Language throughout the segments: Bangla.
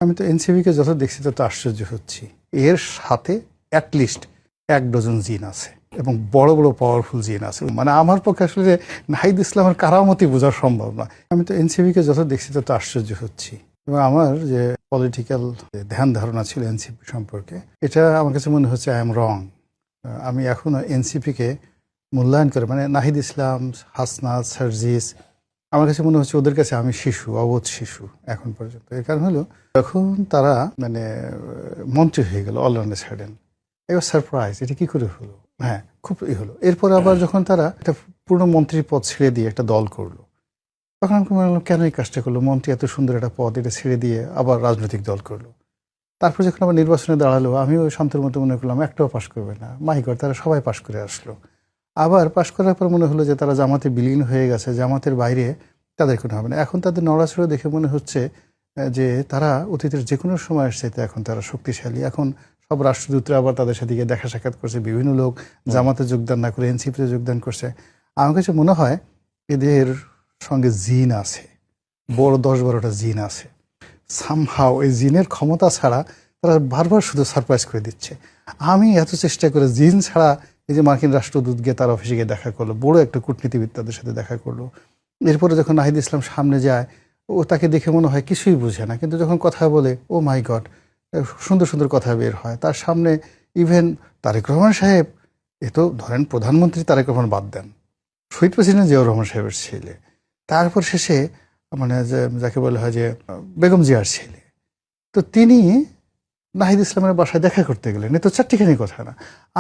আমি তো এনসিপিকে যত দেখছি তত আশ্চর্য হচ্ছি। এর সাথে অ্যাটলিস্ট 1 ডজন জিন আছে এবং বড় বড় পাওয়ারফুল জিন আছে। মানে আমার পক্ষে আসলে নাহিদ ইসলামের কারামতি বোঝা সম্ভব না। আমি তো এনসিপিকে যত দেখছি তত আশ্চর্য হচ্ছি এবং আমার যে পলিটিক্যাল ধ্যান ধারণা ছিল এনসিপি সম্পর্কে, এটা আমার কাছে মনে হচ্ছে আই এম রং। আমি এখনো এনসিপিকে মূল্যায়ন করে, মানে নাহিদ ইসলাম, হাসনাত, সার্জিস, আমার কাছে মনে হচ্ছে ওদের কাছে আমি শিশু, অবোধ শিশু এখন পর্যন্ত। এর কারণ হলো যখন তারা মানে মন্ত্রী হয়ে গেল অল অন এ সাডেন, এবার সারপ্রাইজ, এটা কি করে হলো? হ্যাঁ, খুব হলো। এরপর আবার যখন তারা একটা পূর্ণ মন্ত্রীর পদ ছেড়ে দিয়ে একটা দল করলো, তখন আমি মনে হলো কেন এই কাজটা করলো? মন্ত্রী এত সুন্দর একটা পদ, এটা ছেড়ে দিয়ে আবার রাজনৈতিক দল করলো। তারপর যখন আবার নির্বাচনে দাঁড়ালো, আমিও শান্তির মতো মনে করলাম একটাও পাশ করবে না। মাই গড, তারা সবাই পাশ করে আসলো। আবার পাশ করার পর মনে হলো যে তারা জামাতে বিলীন হয়ে গেছে, জামাতের বাইরে তাদের কোনো হবে না। এখন তাদের নড়াচড়া দেখে মনে হচ্ছে যে তারা অতীতের যে কোনো সময় আসছে, এখন তারা শক্তিশালী। এখন সব রাষ্ট্রদূতরা আবার তাদের সাথে গিয়ে দেখা সাক্ষাৎ করছে, বিভিন্ন লোক জামাতে যোগদান না করে এনসিপিতে যোগদান করছে। আমার কাছে মনে হয় এদের সঙ্গে জিন আছে, বড় 10-12টা জিন আছে। সামহাও এই জিনের ক্ষমতা ছাড়া তারা বারবার শুধু সারপ্রাইজ করে দিচ্ছে। আমি এত চেষ্টা করে জিন ছাড়া, এই যে মার্কিন রাষ্ট্রদূত গিয়ে তার অফিসে গিয়ে দেখা করলো, বড় একটা কূটনীতিবিদ তাদের সাথে দেখা করলো। এরপরে যখন নাহিদ ইসলাম সামনে যায়, ও তাকে দেখে মনে হয় কিছুই বুঝে না, কিন্তু যখন কথা বলে ও মাই গড, সুন্দর সুন্দর কথা বের হয় তার সামনে। ইভেন তারেক রহমান সাহেব, এ তো ধরেন প্রধানমন্ত্রী তারেক রহমান বাদ দেন, শহীদ প্রেসিডেন্ট জিয়াউর রহমান সাহেবের ছেলে, তারপর শেষে মানে যাকে বলা হয় যে বেগম জিয়ার ছেলে, তো তিনি নাহিদ ইসলামের বাসায় দেখা করতে গেলেন। এ তো চারটিখানি কথা না।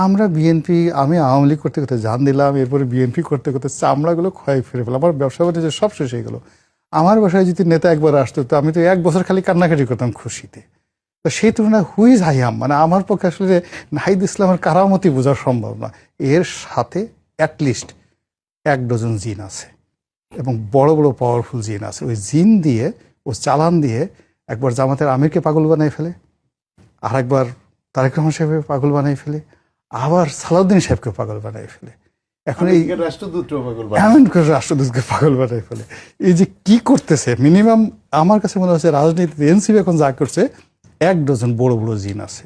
আমরা বিএনপি, আমি আওয়ামী লীগ করতে করতে জান দিলাম, এরপরে বিএনপি করতে করতে চামড়াগুলো ক্ষয় ফিরে ফেলাম, আমার ব্যবসা বাণিজ্য সব শেষ হয়ে গেল। আমার বাসায় যদি নেতা একবার আসতো, তো আমি তো 1 বছর খালি কান্নাকাটি করতাম খুশিতে। তো সেই তুলনায় হুইজ হাইয়াম, মানে আমার পক্ষে আসলে নাহিদ ইসলামের কারামতি বোঝা সম্ভব না। এর সাথে অ্যাটলিস্ট 1 ডজন জিন আছে এবং বড় বড় পাওয়ারফুল জিন আছে। ওই জিন দিয়ে, ও চালান দিয়ে একবার জামাতের আমিরকে পাগল বানাই ফেলে, আর একবার তারেক রহমান সাহেবকে পাগল বানাই ফেলে, আবার সালাউদ্দিন সাহেবকে পাগল বানাই ফেলে। এখন এই রাষ্ট্রদূতকে পাগল বানাই ফেলে। এই যে কি করতেছে, মিনিমাম আমার কাছে মনে হচ্ছে রাজনীতিতে এনসিপি এখন যা করছে, 1 ডজন বড় বড় জিন আছে।